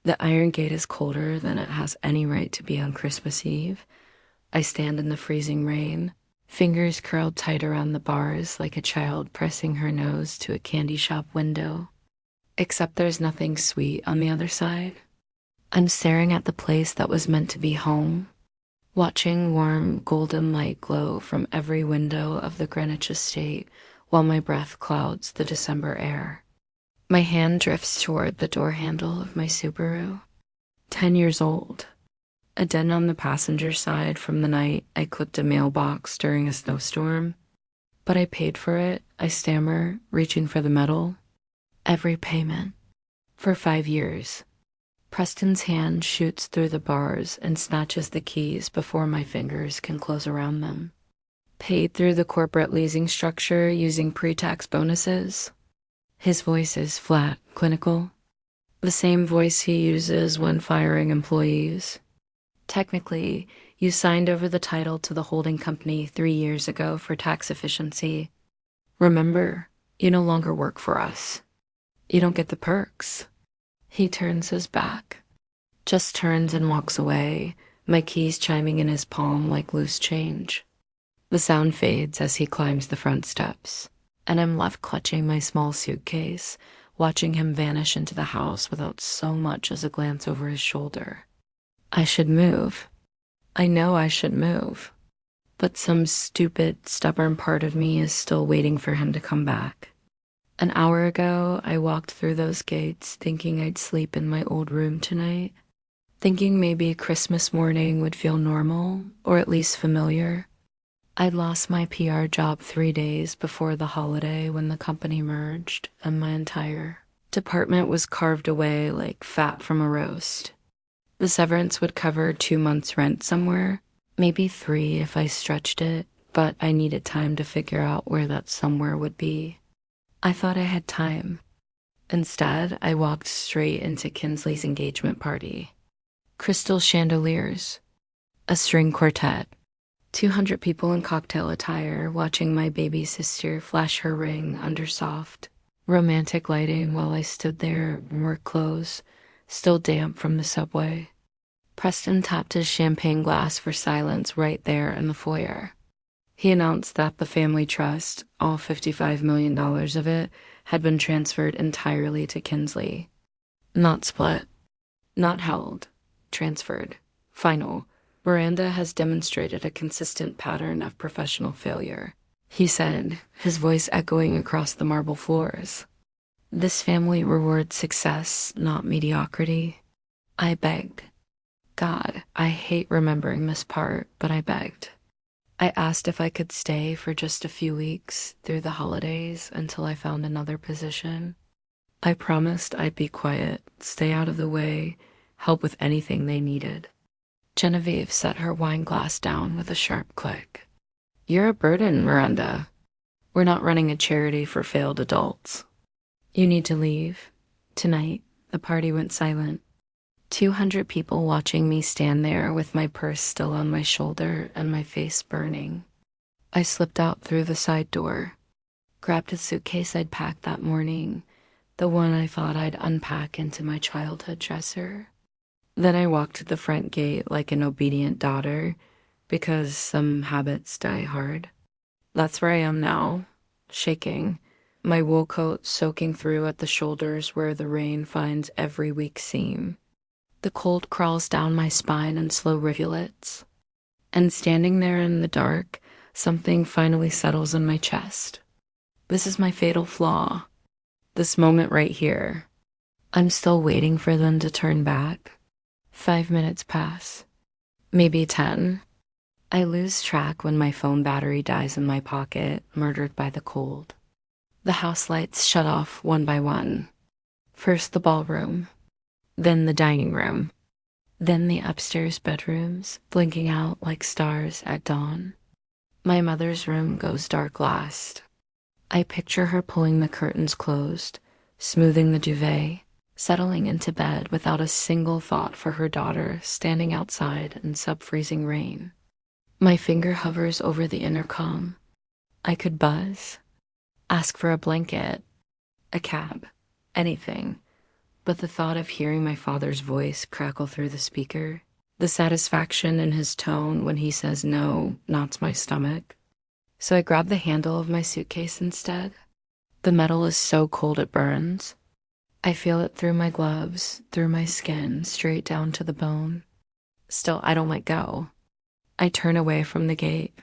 The iron gate is colder than it has any right to be on Christmas Eve. I stand in the freezing rain, fingers curled tight around the bars like a child pressing her nose to a candy shop window. Except there's nothing sweet on the other side. I'm staring at the place that was meant to be home, watching warm golden light glow from every window of the Greenwich estate while my breath clouds the December air. My hand drifts toward the door handle of my Subaru. 10 years old. A dent on the passenger side from the night I clipped a mailbox during a snowstorm. But I paid for it, I stammer, reaching for the metal. Every payment. For 5 years. Preston's hand shoots through the bars and snatches the keys before my fingers can close around them. Paid through the corporate leasing structure using pre-tax bonuses. His voice is flat, clinical. The same voice he uses when firing employees. Technically, you signed over the title to the holding company 3 years ago for tax efficiency. Remember, you no longer work for us. You don't get the perks. He turns his back. Just turns and walks away, my keys chiming in his palm like loose change. The sound fades as he climbs the front steps, and I'm left clutching my small suitcase, watching him vanish into the house without so much as a glance over his shoulder. I should move. I know I should move. But some stupid, stubborn part of me is still waiting for him to come back. An hour ago, I walked through those gates thinking I'd sleep in my old room tonight, thinking maybe Christmas morning would feel normal, or at least familiar. I'd lost my PR job 3 days before the holiday when the company merged, and my entire department was carved away like fat from a roast. The severance would cover 2 months' rent somewhere, maybe 3 if I stretched it, but I needed time to figure out where that somewhere would be. I thought I had time. Instead, I walked straight into Kinsley's engagement party. Crystal chandeliers, a string quartet, 200 people in cocktail attire watching my baby sister flash her ring under soft, romantic lighting while I stood there in work clothes, still damp from the subway. Preston tapped his champagne glass for silence right there in the foyer. He announced that the family trust, all $55 million of it, had been transferred entirely to Kinsley. Not split. Not held. Transferred. Final. Miranda has demonstrated a consistent pattern of professional failure, he said, his voice echoing across the marble floors. This family rewards success, not mediocrity. I begged. God, I hate remembering this part, but I begged. I asked if I could stay for just a few weeks through the holidays until I found another position. I promised I'd be quiet, stay out of the way, help with anything they needed. Genevieve set her wine glass down with a sharp click. You're a burden, Miranda. We're not running a charity for failed adults. You need to leave. Tonight, the party went silent. 200 people watching me stand there with my purse still on my shoulder and my face burning. I slipped out through the side door, grabbed a suitcase I'd packed that morning, the one I thought I'd unpack into my childhood dresser. Then I walked to the front gate like an obedient daughter, because some habits die hard. That's where I am now, shaking, my wool coat soaking through at the shoulders where the rain finds every weak seam. The cold crawls down my spine in slow rivulets. And standing there in the dark, something finally settles in my chest. This is my fatal flaw. This moment right here. I'm still waiting for them to turn back. 5 minutes pass. Maybe 10. I lose track when my phone battery dies in my pocket, murdered by the cold. The house lights shut off one by one. First the ballroom, then the dining room, then the upstairs bedrooms, blinking out like stars at dawn. My mother's room goes dark last. I picture her pulling the curtains closed, smoothing the duvet, settling into bed without a single thought for her daughter standing outside in sub-freezing rain. My finger hovers over the intercom. I could buzz, ask for a blanket, a cab, anything, but the thought of hearing my father's voice crackle through the speaker, the satisfaction in his tone when he says no, knots my stomach. So I grab the handle of my suitcase instead. The metal is so cold it burns. I feel it through my gloves, through my skin, straight down to the bone. Still, I don't let go. I turn away from the gate,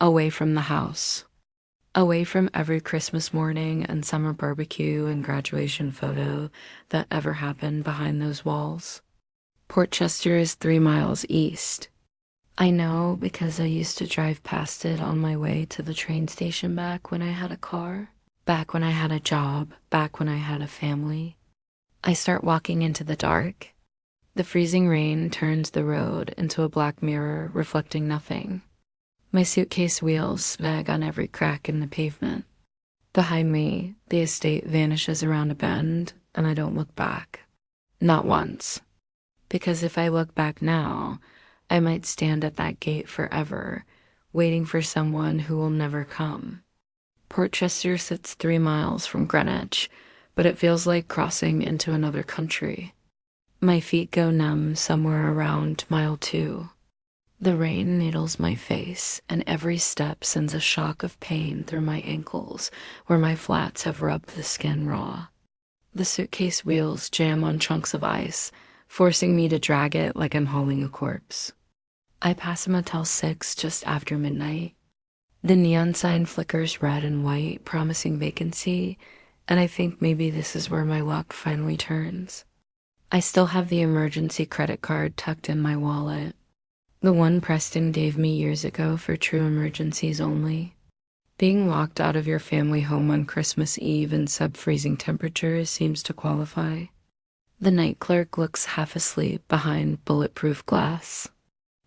away from the house, away from every Christmas morning and summer barbecue and graduation photo that ever happened behind those walls. Portchester is 3 miles east. I know because I used to drive past it on my way to the train station back when I had a car, back when I had a job, back when I had a family. I start walking into the dark. The freezing rain turns the road into a black mirror reflecting nothing. My suitcase wheels snag on every crack in the pavement. Behind me, the estate vanishes around a bend, and I don't look back. Not once. Because if I look back now, I might stand at that gate forever, waiting for someone who will never come. Portchester sits 3 miles from Greenwich, but it feels like crossing into another country. My feet go numb somewhere around mile 2. The rain needles my face, and every step sends a shock of pain through my ankles, where my flats have rubbed the skin raw. The suitcase wheels jam on chunks of ice, forcing me to drag it like I'm hauling a corpse. I pass a Motel 6 just after midnight. The neon sign flickers red and white, promising vacancy, and I think maybe this is where my luck finally turns. I still have the emergency credit card tucked in my wallet. The one Preston gave me years ago for true emergencies only. Being locked out of your family home on Christmas Eve in sub-freezing temperatures seems to qualify. The night clerk looks half asleep behind bulletproof glass.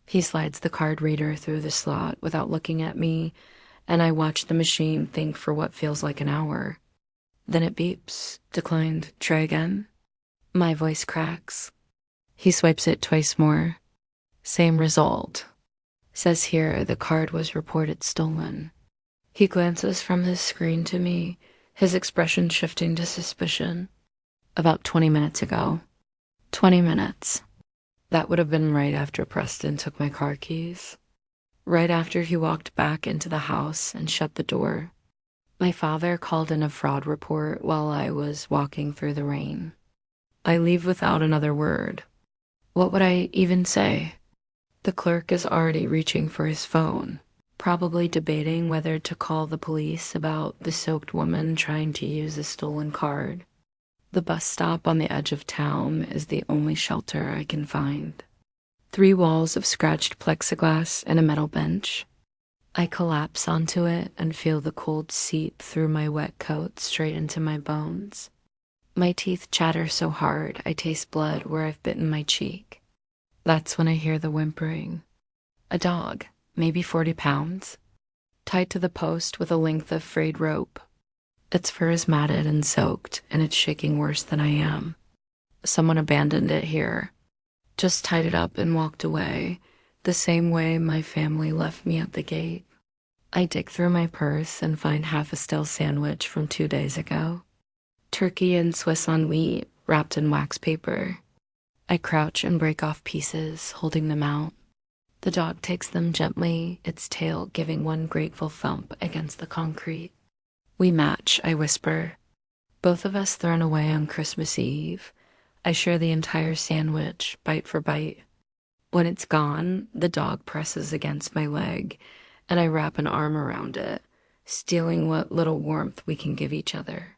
He slides the card reader through the slot without looking at me, and I watch the machine think for what feels like an hour. Then it beeps. Declined. Try again. My voice cracks. He swipes it twice more. Same result. Says here the card was reported stolen. He glances from his screen to me, his expression shifting to suspicion. About 20 minutes ago. 20 minutes. That would have been right after Preston took my car keys. Right after he walked back into the house and shut the door. My father called in a fraud report while I was walking through the rain. I leave without another word. What would I even say? The clerk is already reaching for his phone, probably debating whether to call the police about the soaked woman trying to use a stolen card. The bus stop on the edge of town is the only shelter I can find. 3 walls of scratched plexiglass and a metal bench. I collapse onto it and feel the cold seep through my wet coat straight into my bones. My teeth chatter so hard I taste blood where I've bitten my cheek. That's when I hear the whimpering. A dog, maybe 40 pounds, tied to the post with a length of frayed rope. Its fur is matted and soaked, and it's shaking worse than I am. Someone abandoned it here, just tied it up and walked away, the same way my family left me at the gate. I dig through my purse and find half a stale sandwich from 2 days ago. Turkey and Swiss on wheat, wrapped in wax paper. I crouch and break off pieces, holding them out. The dog takes them gently, its tail giving one grateful thump against the concrete. We match, I whisper. Both of us thrown away on Christmas Eve. I share the entire sandwich, bite for bite. When it's gone, the dog presses against my leg, and I wrap an arm around it, stealing what little warmth we can give each other.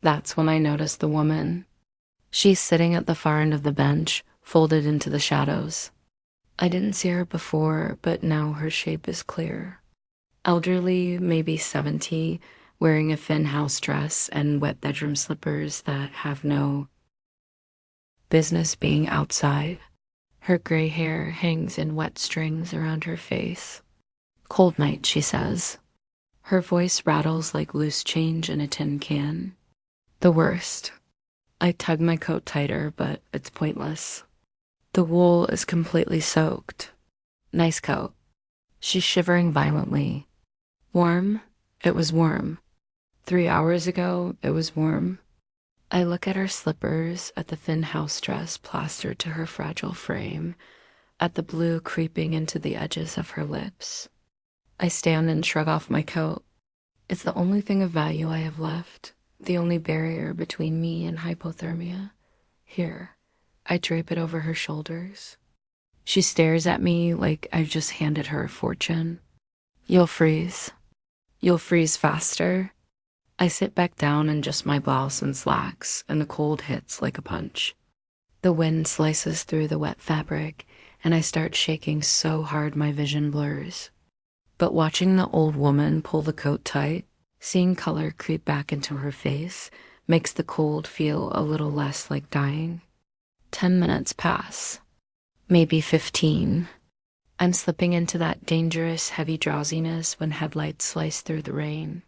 That's when I notice the woman. She's sitting at the far end of the bench, folded into the shadows. I didn't see her before, but now her shape is clear. Elderly, maybe 70, wearing a thin house dress and wet bedroom slippers that have no business being outside. Her gray hair hangs in wet strings around her face. Cold night, she says. Her voice rattles like loose change in a tin can. The worst. I tug my coat tighter, but it's pointless. The wool is completely soaked. Nice coat. She's shivering violently. Warm? It was warm. 3 hours ago, it was warm. I look at her slippers, at the thin house dress plastered to her fragile frame, at the blue creeping into the edges of her lips. I stand and shrug off my coat. It's the only thing of value I have left, the only barrier between me and hypothermia. Here, I drape it over her shoulders. She stares at me like I've just handed her a fortune. You'll freeze. You'll freeze faster. I sit back down in just my blouse and slacks, and the cold hits like a punch. The wind slices through the wet fabric, and I start shaking so hard my vision blurs. But watching the old woman pull the coat tight, seeing color creep back into her face, makes the cold feel a little less like dying. 10 minutes pass. Maybe 15. I'm slipping into that dangerous, heavy drowsiness when headlights slice through the rain.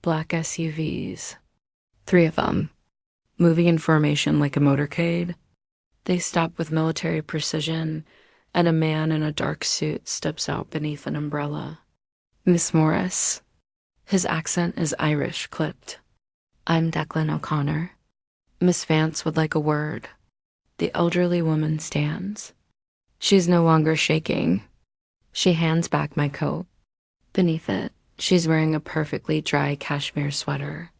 Black SUVs. 3 of them, moving in formation like a motorcade. They stop with military precision, and a man in a dark suit steps out beneath an umbrella. Miss Morris. His accent is Irish clipped. I'm Declan O'Connor. Miss Vance would like a word. The elderly woman stands. She's no longer shaking. She hands back my coat. Beneath it, she's wearing a perfectly dry cashmere sweater.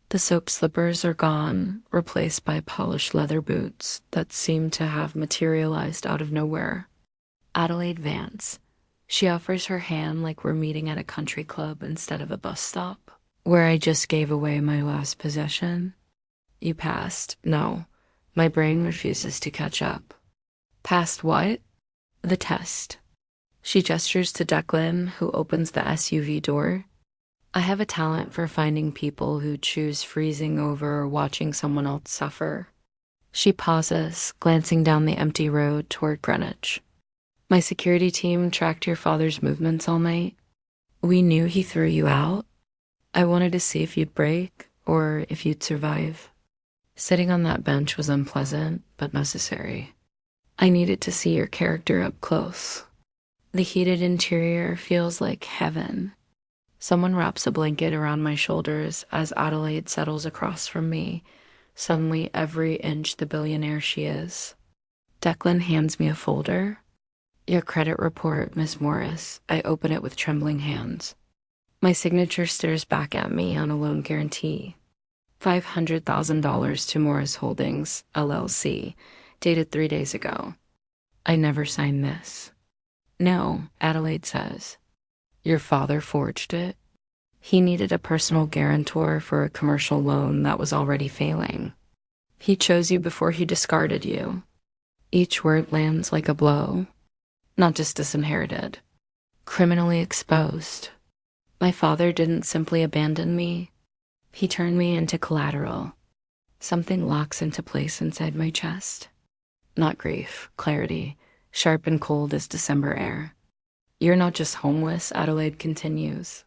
The soap slippers are gone, replaced by polished leather boots that seem to have materialized out of nowhere. Adelaide Vance. She offers her hand like we're meeting at a country club instead of a bus stop, where I just gave away my last possession. You passed. No, my brain refuses to catch up. Past what? The test. She gestures to Declan, who opens the SUV door. I have a talent for finding people who choose freezing over watching someone else suffer. She pauses, glancing down the empty road toward Greenwich. My security team tracked your father's movements all night. We knew he threw you out. I wanted to see if you'd break or if you'd survive. Sitting on that bench was unpleasant, but necessary. I needed to see your character up close. The heated interior feels like heaven. Someone wraps a blanket around my shoulders as Adelaide settles across from me, suddenly every inch the billionaire she is. Declan hands me a folder. Your credit report, Miss Morris. I open it with trembling hands. My signature stares back at me on a loan guarantee. $500,000 to Morris Holdings, LLC, dated 3 days ago. I never signed this. No, Adelaide says. Your father forged it. He needed a personal guarantor for a commercial loan that was already failing. He chose you before he discarded you. Each word lands like a blow. Not just disinherited. Criminally exposed. My father didn't simply abandon me. He turned me into collateral. Something locks into place inside my chest. Not grief, clarity, sharp and cold as December air. You're not just homeless, Adelaide continues.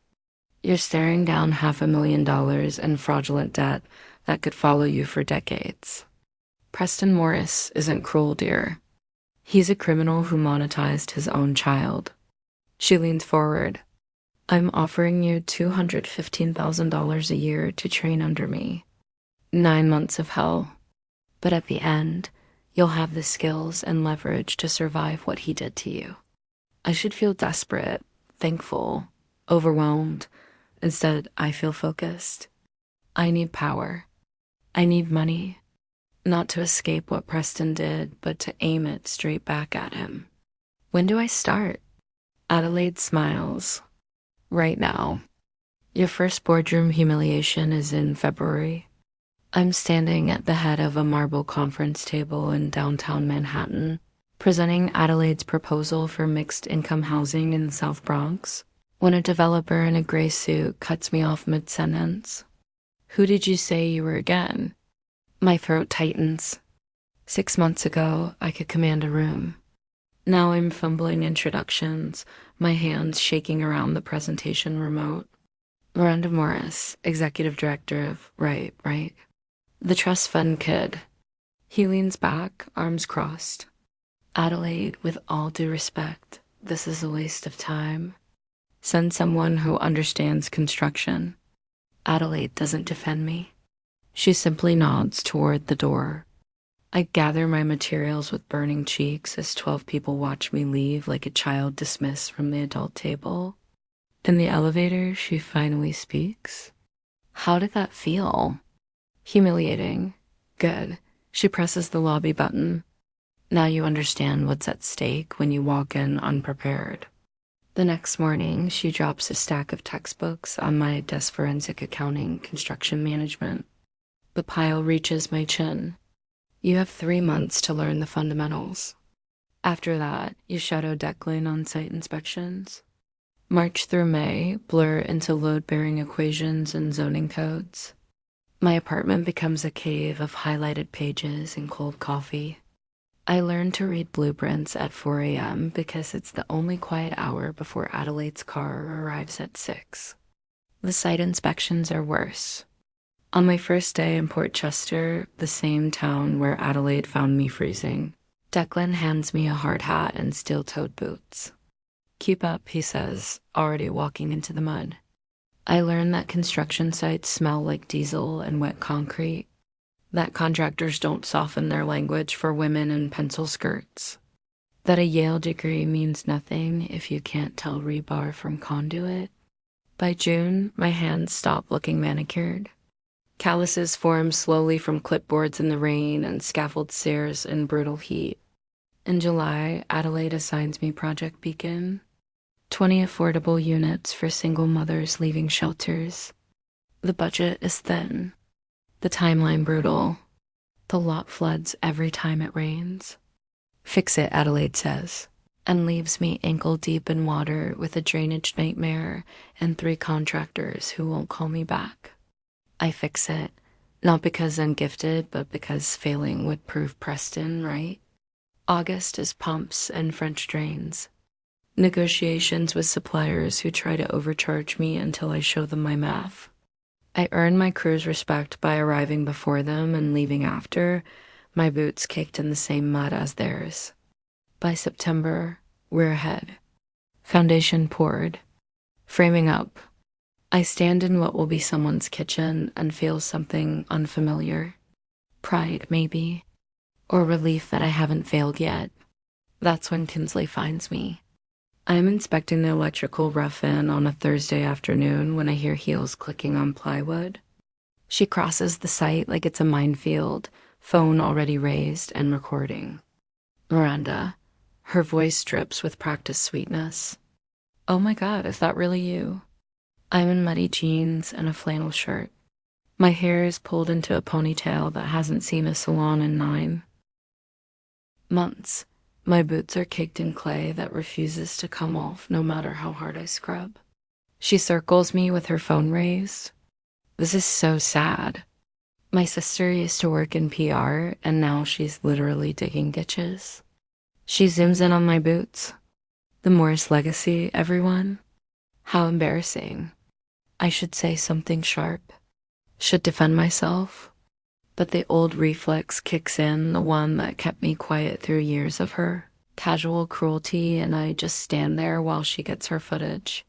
You're staring down $500,000 in fraudulent debt that could follow you for decades. Preston Morris isn't cruel, dear. He's a criminal who monetized his own child. She leans forward. I'm offering you $215,000 a year to train under me. 9 months of hell. But at the end, you'll have the skills and leverage to survive what he did to you. I should feel desperate, thankful, overwhelmed. Instead, I feel focused. I need power. I need money. Not to escape what Preston did, but to aim it straight back at him. When do I start? Adelaide smiles. Right now. Your first boardroom humiliation is in February. I'm standing at the head of a marble conference table in downtown Manhattan, presenting Adelaide's proposal for mixed-income housing in the South Bronx, when a developer in a gray suit cuts me off mid-sentence. Who did you say you were again? My throat tightens. 6 months ago, I could command a room. Now I'm fumbling introductions, my hands shaking around the presentation remote. Miranda Morris, executive director of Right. The trust fund kid. He leans back, arms crossed. Adelaide, with all due respect, this is a waste of time. Send someone who understands construction. Adelaide doesn't defend me. She simply nods toward the door. I gather my materials with burning cheeks as 12 people watch me leave like a child dismissed from the adult table. In the elevator, she finally speaks. How did that feel? Humiliating. Good. She presses the lobby button. Now you understand what's at stake when you walk in unprepared. The next morning, she drops a stack of textbooks on my desk: forensic accounting, construction management. The pile reaches my chin. You have 3 months to learn the fundamentals. After that, you shadow Declan on site inspections. March through May blur into load-bearing equations and zoning codes. My apartment becomes a cave of highlighted pages and cold coffee. I learned to read blueprints at 4 a.m. because it's the only quiet hour before Adelaide's car arrives at 6. The site inspections are worse. On my first day in Port Chester, the same town where Adelaide found me freezing, Declan hands me a hard hat and steel-toed boots. Keep up, he says, already walking into the mud. I learned that construction sites smell like diesel and wet concrete, that contractors don't soften their language for women in pencil skirts, that a Yale degree means nothing if you can't tell rebar from conduit. By June, my hands stop looking manicured. Calluses form slowly from clipboards in the rain and scaffold stairs in brutal heat. In July, Adelaide assigns me Project Beacon, 20 affordable units for single mothers leaving shelters. The budget is thin, the timeline brutal. The lot floods every time it rains. Fix it, Adelaide says, and leaves me ankle deep in water with a drainage nightmare and 3 contractors who won't call me back. I fix it, not because I'm gifted, but because failing would prove Preston right. August is pumps and French drains. Negotiations with suppliers who try to overcharge me until I show them my math. I earn my crew's respect by arriving before them and leaving after, my boots caked in the same mud as theirs. By September, we're ahead. Foundation poured. Framing up. I stand in what will be someone's kitchen and feel something unfamiliar. Pride, maybe. Or relief that I haven't failed yet. That's when Kinsley finds me. I'm inspecting the electrical rough-in on a Thursday afternoon when I hear heels clicking on plywood. She crosses the site like it's a minefield, phone already raised and recording. Miranda. Her voice drips with practiced sweetness. Oh my God, is that really you? I'm in muddy jeans and a flannel shirt. My hair is pulled into a ponytail that hasn't seen a salon in 9 months. My boots are caked in clay that refuses to come off no matter how hard I scrub. She circles me with her phone raised. This is so sad. My sister used to work in PR, and now she's literally digging ditches. She zooms in on my boots. The Morris legacy, everyone. How embarrassing. I should say something sharp. Should defend myself. But the old reflex kicks in, the one that kept me quiet through years of her. Casual cruelty, and I just stand there while she gets her footage.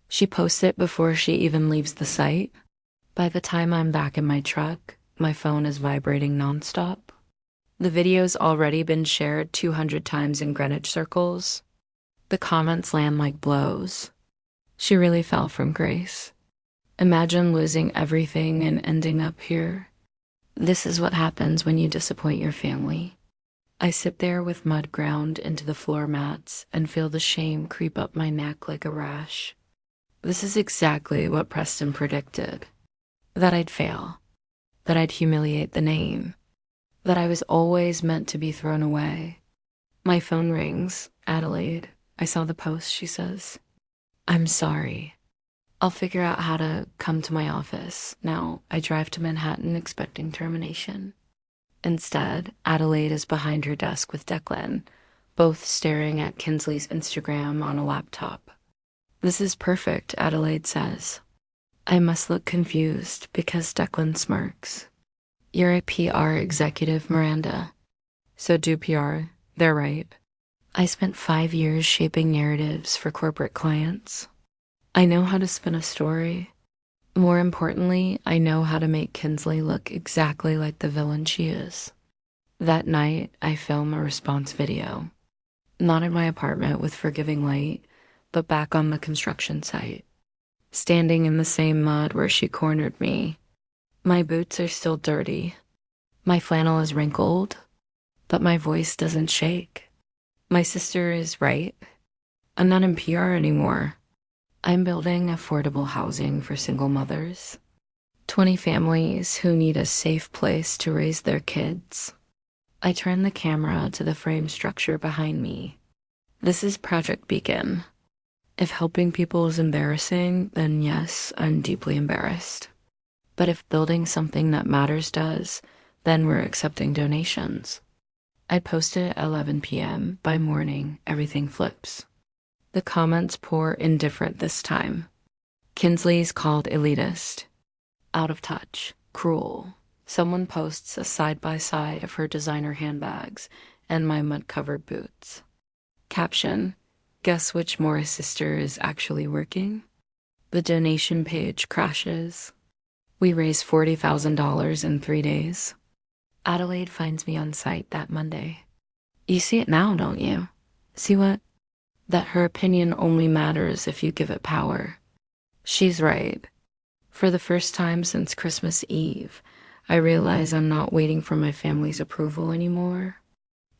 She posts it before she even leaves the site. By the time I'm back in my truck, my phone is vibrating nonstop. The video's already been shared 200 times in Greenwich circles. The comments land like blows. She really fell from grace. Imagine losing everything and ending up here. This is what happens when you disappoint your family. I sit there with mud ground into the floor mats and feel the shame creep up my neck like a rash. This is exactly what Preston predicted. That I'd fail. That I'd humiliate the name. That I was always meant to be thrown away. My phone rings. Adelaide. I saw the post, she says. I'm sorry. I'll figure out how to come to my office. Now, I drive to Manhattan expecting termination. Instead, Adelaide is behind her desk with Declan, both staring at Kinsley's Instagram on a laptop. This is perfect, Adelaide says. I must look confused because Declan smirks. You're a PR executive, Miranda. So do PR. They're right. I spent 5 years shaping narratives for corporate clients. I know how to spin a story. More importantly, I know how to make Kinsley look exactly like the villain she is. That night, I film a response video. Not in my apartment with forgiving light, but back on the construction site, standing in the same mud where she cornered me. My boots are still dirty. My flannel is wrinkled, but my voice doesn't shake. My sister is right. I'm not in PR anymore. I'm building affordable housing for single mothers. 20 families who need a safe place to raise their kids. I turn the camera to the frame structure behind me. This is Project Beacon. If helping people is embarrassing, then yes, I'm deeply embarrassed. But if building something that matters does, then we're accepting donations. I post it at 11 p.m. By morning, everything flips. The comments pour indifferent this time. Kinsley's called elitist, out of touch, cruel. Someone posts a side-by-side of her designer handbags and my mud-covered boots. Caption, guess which Morris sister is actually working? The donation page crashes. We raise $40,000 in 3 days. Adelaide finds me on site that Monday. You see it now, don't you? See what? That her opinion only matters if you give it power. She's right. For the first time since Christmas Eve, I realize I'm not waiting for my family's approval anymore.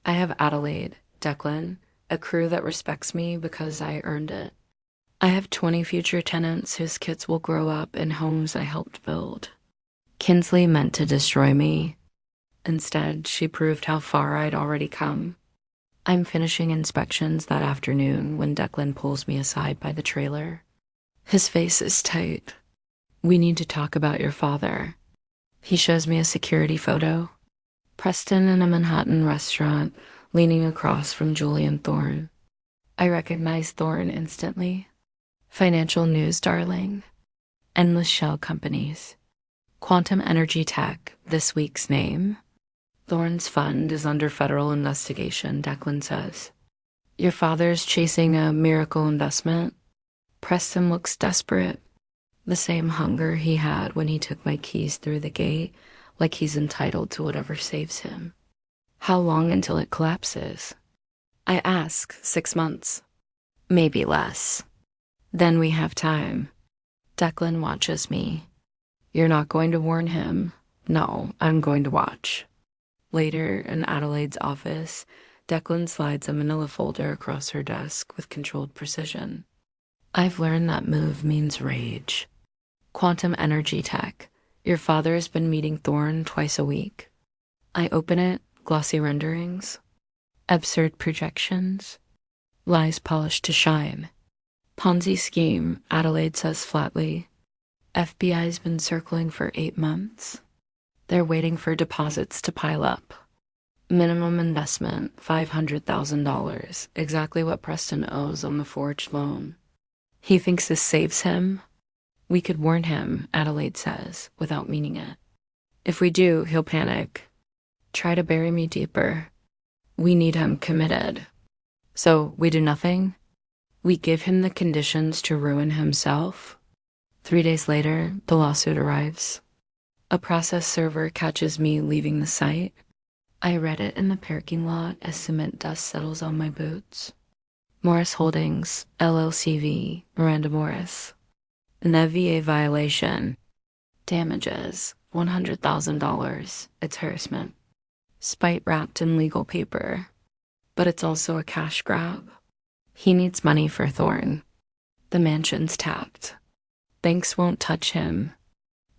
I have Adelaide, Declan, a crew that respects me because I earned it. I have 20 future tenants whose kids will grow up in homes I helped build. Kinsley meant to destroy me. Instead, she proved how far I'd already come. I'm finishing inspections that afternoon when Declan pulls me aside by the trailer. His face is tight. We need to talk about your father. He shows me a security photo. Preston in a Manhattan restaurant, leaning across from Julian Thorne. I recognize Thorne instantly. Financial news darling. Endless shell companies. Quantum Energy Tech, this week's name. Thorne's fund is under federal investigation, Declan says. Your father's chasing a miracle investment. Preston looks desperate. The same hunger he had when he took my keys through the gate, like he's entitled to whatever saves him. How long until it collapses? I ask, 6 months. Maybe less. Then we have time. Declan watches me. You're not going to warn him. No, I'm going to watch. Later, in Adelaide's office, Declan slides a manila folder across her desk with controlled precision. I've learned that move means rage. Quantum Energy Tech. Your father's been meeting Thorne twice a week. I open it, glossy renderings. Absurd projections. Lies polished to shine. Ponzi scheme, Adelaide says flatly. FBI's been circling for 8 months. They're waiting for deposits to pile up. Minimum investment, $500,000, exactly what Preston owes on the forged loan. He thinks this saves him. We could warn him, Adelaide says, without meaning it. If we do, he'll panic. Try to bury me deeper. We need him committed. So we do nothing? We give him the conditions to ruin himself? 3 days later, the lawsuit arrives. A process server catches me leaving the site. I read it in the parking lot as cement dust settles on my boots. Morris Holdings, LLCV, Miranda Morris. An FVA violation. Damages, $100,000. It's harassment. Spite wrapped in legal paper. But it's also a cash grab. He needs money for Thorne. The mansion's tapped. Banks won't touch him.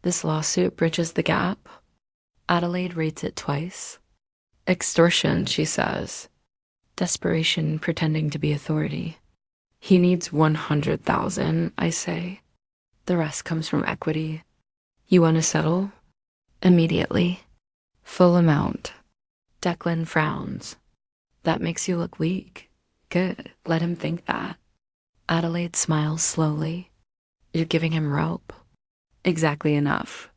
This lawsuit bridges the gap. Adelaide rates it twice. Extortion, she says. Desperation pretending to be authority. He needs $100,000, I say. The rest comes from equity. You want to settle? Immediately. Full amount. Declan frowns. That makes you look weak. Good, let him think that. Adelaide smiles slowly. You're giving him rope. Exactly enough.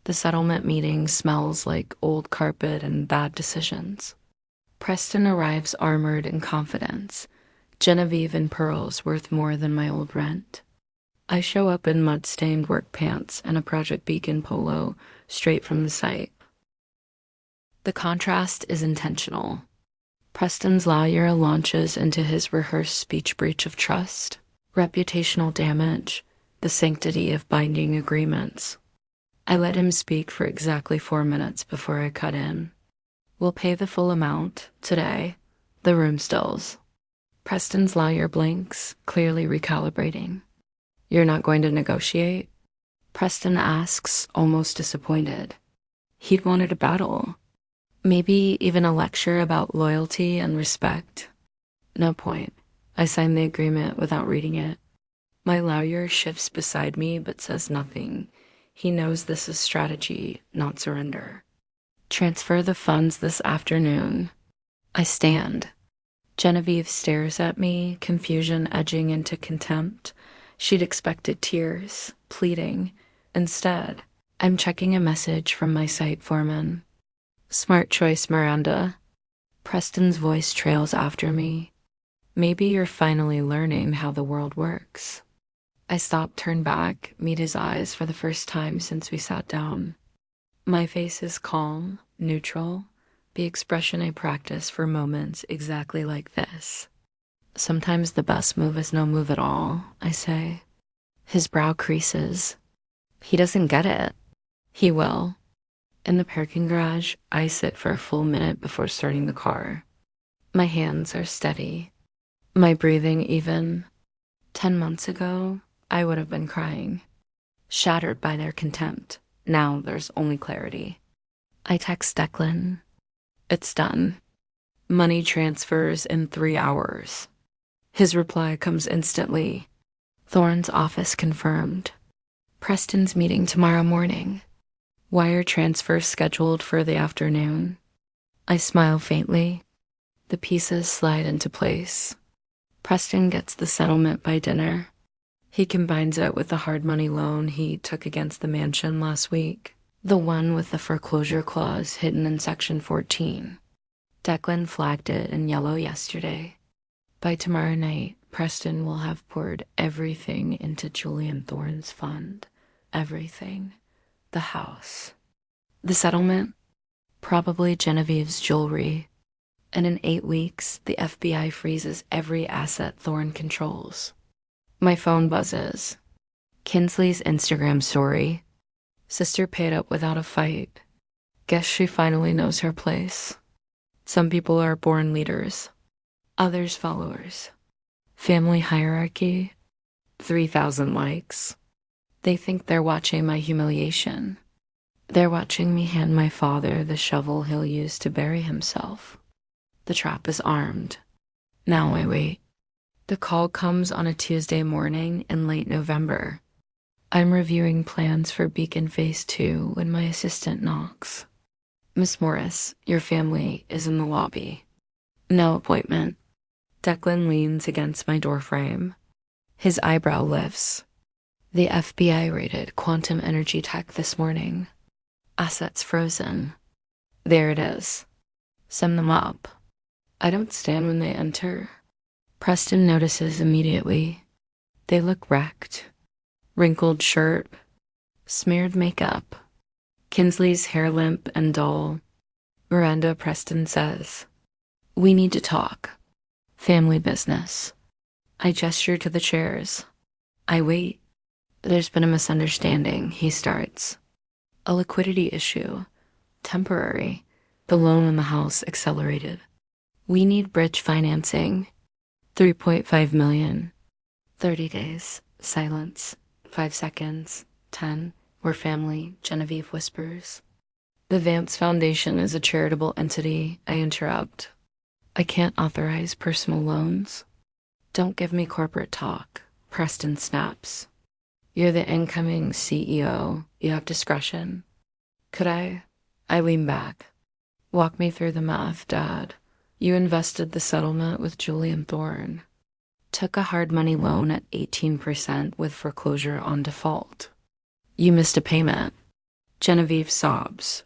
The settlement meeting smells like old carpet and bad decisions. Preston arrives armored in confidence. Genevieve and pearls worth more than my old rent. I show up in mud-stained work pants and a Project Beacon polo straight from the site. The contrast is intentional. Preston's lawyer launches into his rehearsed speech breach of trust, reputational damage, the sanctity of binding agreements. I let him speak for exactly 4 minutes before I cut in. We'll pay the full amount today. The room stills. Preston's lawyer blinks, clearly recalibrating. You're not going to negotiate? Preston asks, almost disappointed. He'd wanted a battle. Maybe even a lecture about loyalty and respect. No point. I signed the agreement without reading it. My lawyer shifts beside me but says nothing. He knows this is strategy, not surrender. Transfer the funds this afternoon. I stand. Genevieve stares at me, confusion edging into contempt. She'd expected tears, pleading. Instead, I'm checking a message from my site foreman. Smart choice, Miranda. Preston's voice trails after me. Maybe you're finally learning how the world works. I stop, turn back, meet his eyes for the first time since we sat down. My face is calm, neutral, the expression I practice for moments exactly like this. Sometimes the best move is no move at all, I say. His brow creases. He doesn't get it. He will. In the parking garage, I sit for a full minute before starting the car. My hands are steady. My breathing even. 10 months ago, I would have been crying. Shattered by their contempt. Now there's only clarity. I text Declan. It's done. Money transfers in 3 hours. His reply comes instantly. Thorne's office confirmed. Preston's meeting tomorrow morning. Wire transfer scheduled for the afternoon. I smile faintly. The pieces slide into place. Preston gets the settlement by dinner. He combines it with the hard money loan he took against the mansion last week, the one with the foreclosure clause hidden in Section 14. Declan flagged it in yellow yesterday. By tomorrow night, Preston will have poured everything into Julian Thorne's fund. Everything. The house. The settlement? Probably Genevieve's jewelry. And in 8 weeks, the FBI freezes every asset Thorne controls. My phone buzzes. Kinsley's Instagram story. Sister paid up without a fight. Guess she finally knows her place. Some people are born leaders. Others followers. Family hierarchy. 3,000 likes. They think they're watching my humiliation. They're watching me hand my father the shovel he'll use to bury himself. The trap is armed. Now I wait. The call comes on a Tuesday morning in late November. I'm reviewing plans for Beacon Phase 2 when my assistant knocks. Miss Morris, your family is in the lobby. No appointment. Declan leans against my doorframe. His eyebrow lifts. The FBI raided quantum energy tech this morning. Assets frozen. There it is. Send them up. I don't stand when they enter. Preston notices immediately. They look wrecked. Wrinkled shirt. Smeared makeup. Kinsley's hair limp and dull. Miranda, Preston says, "We need to talk. Family business." I gesture to the chairs. I wait. There's been a misunderstanding, he starts. A liquidity issue. Temporary. The loan on the house accelerated. We need bridge financing. 3.5 million. 30 days. Silence. 5 seconds. 10. We're family, Genevieve whispers. The Vance Foundation is a charitable entity, I interrupt. I can't authorize personal loans. Don't give me corporate talk, Preston snaps. You're the incoming CEO. You have discretion. Could I? I lean back. Walk me through the math, Dad. You invested the settlement with Julian Thorne. Took a hard money loan at 18% with foreclosure on default. You missed a payment. Genevieve sobs.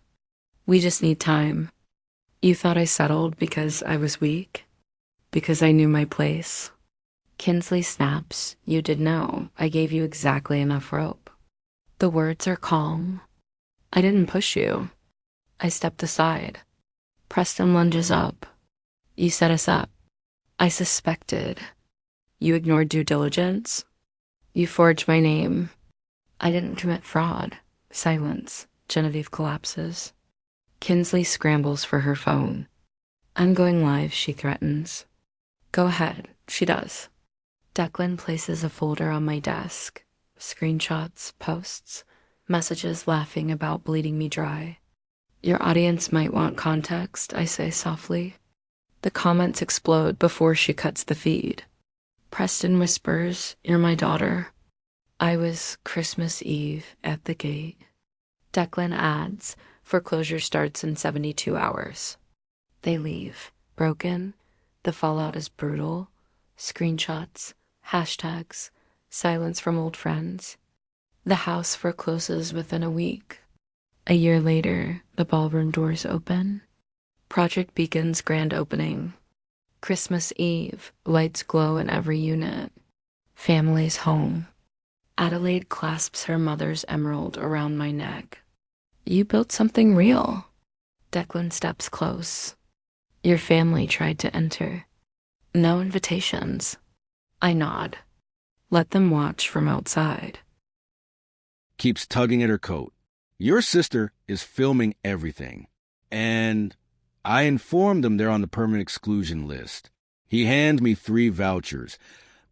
We just need time. You thought I settled because I was weak? Because I knew my place? Kinsley snaps, "You did know. I gave you exactly enough rope." The words are calm. "I didn't push you. I stepped aside." Preston lunges up. "You set us up." "I suspected." "You ignored due diligence." "You forged my name." "I didn't commit fraud." Silence. Genevieve collapses. Kinsley scrambles for her phone. "I'm going live," she threatens. "Go ahead." She does. Declan places a folder on my desk. Screenshots, posts, messages laughing about bleeding me dry. "Your audience might want context," I say softly. The comments explode before she cuts the feed. Preston whispers, "You're my daughter." "I was Christmas Eve at the gate." Declan adds, "Foreclosure starts in 72 hours. They leave. Broken. The fallout is brutal. Screenshots, hashtags, silence from old friends. The house forecloses within a week. A year later, the ballroom doors open. Project Beacon's grand opening. Christmas Eve, lights glow in every unit. Families home. Adelaide clasps her mother's emerald around my neck. "You built something real." Declan steps close. "Your family tried to enter." "No invitations." I nod. "Let them watch from outside." Keeps tugging at her coat. "Your sister is filming everything. And I informed them they're on the permanent exclusion list." He hands me 3 vouchers,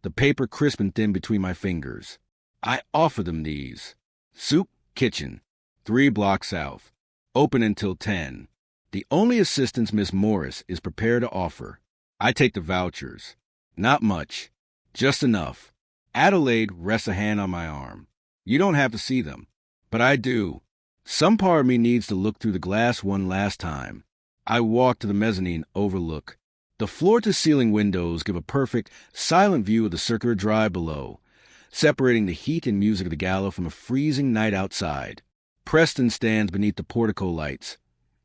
the paper crisp and thin between my fingers. I offer them these. Soup Kitchen, 3 blocks south. Open until 10. The only assistance Miss Morris is prepared to offer. I take the vouchers. Not much. Just enough. Adelaide rests a hand on my arm. "You don't have to see them. But I do. Some part of me needs to look through the glass one last time." I walk to the mezzanine overlook. The floor-to-ceiling windows give a perfect, silent view of the circular drive below, separating the heat and music of the gala from a freezing night outside. Preston stands beneath the portico lights,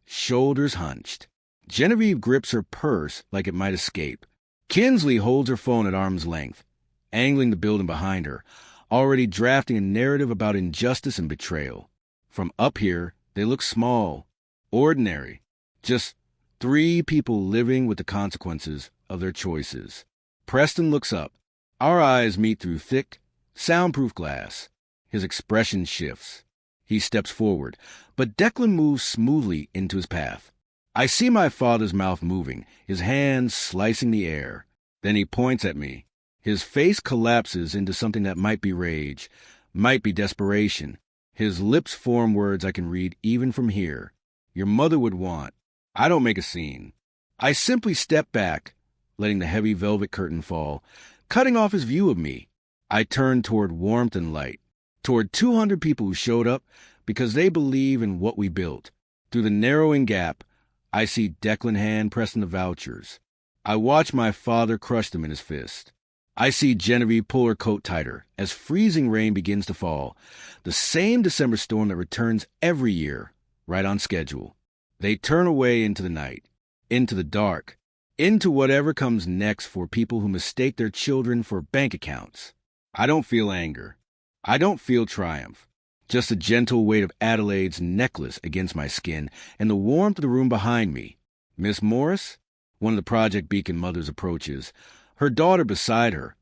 shoulders hunched. Genevieve grips her purse like it might escape. Kinsley holds her phone at arm's length, angling the building behind her, already drafting a narrative about injustice and betrayal. From up here, they look small, ordinary, just 3 people living with the consequences of their choices. Preston looks up. Our eyes meet through thick, soundproof glass. His expression shifts. He steps forward, but Declan moves smoothly into his path. I see my father's mouth moving, his hands slicing the air. Then he points at me. His face collapses into something that might be rage, might be desperation. His lips form words I can read even from here. "Your mother would want." I don't make a scene. I simply step back, letting the heavy velvet curtain fall, cutting off his view of me. I turn toward warmth and light, toward 200 people who showed up because they believe in what we built. Through the narrowing gap, I see Declan hand pressing the vouchers. I watch my father crush them in his fist. I see Genevieve pull her coat tighter as freezing rain begins to fall, the same December storm that returns every year, right on schedule. They turn away into the night, into the dark, into whatever comes next for people who mistake their children for bank accounts. I don't feel anger. I don't feel triumph. Just the gentle weight of Adelaide's necklace against my skin and the warmth of the room behind me. Miss Morris, one of the Project Beacon mothers, approaches, her daughter beside her,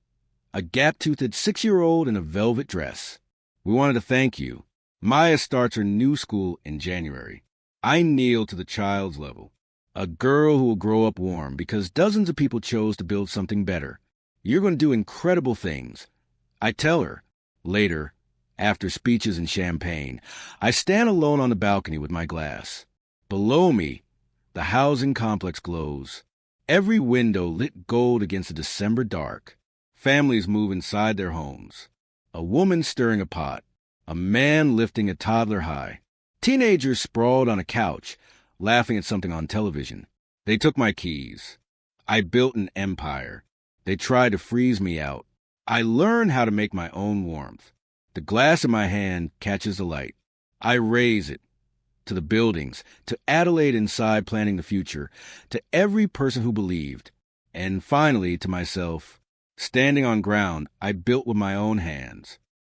a gap-toothed 6-year-old in a velvet dress. "We wanted to thank you. Maya starts her new school in January." I kneel to the child's level. A girl who will grow up warm because dozens of people chose to build something better. "You're going to do incredible things." I tell her. Later, after speeches and champagne, I stand alone on the balcony with my glass. Below me, the housing complex glows. Every window lit gold against the December dark. Families move inside their homes. A woman stirring a pot. A man lifting a toddler high. Teenagers sprawled on a couch, laughing at something on television. They took my keys. I built an empire. They tried to freeze me out. I learned how to make my own warmth. The glass in my hand catches the light. I raise it. To the buildings, to Adelaide inside planning the future, to every person who believed, and finally to myself. standing on ground I built with my own hands.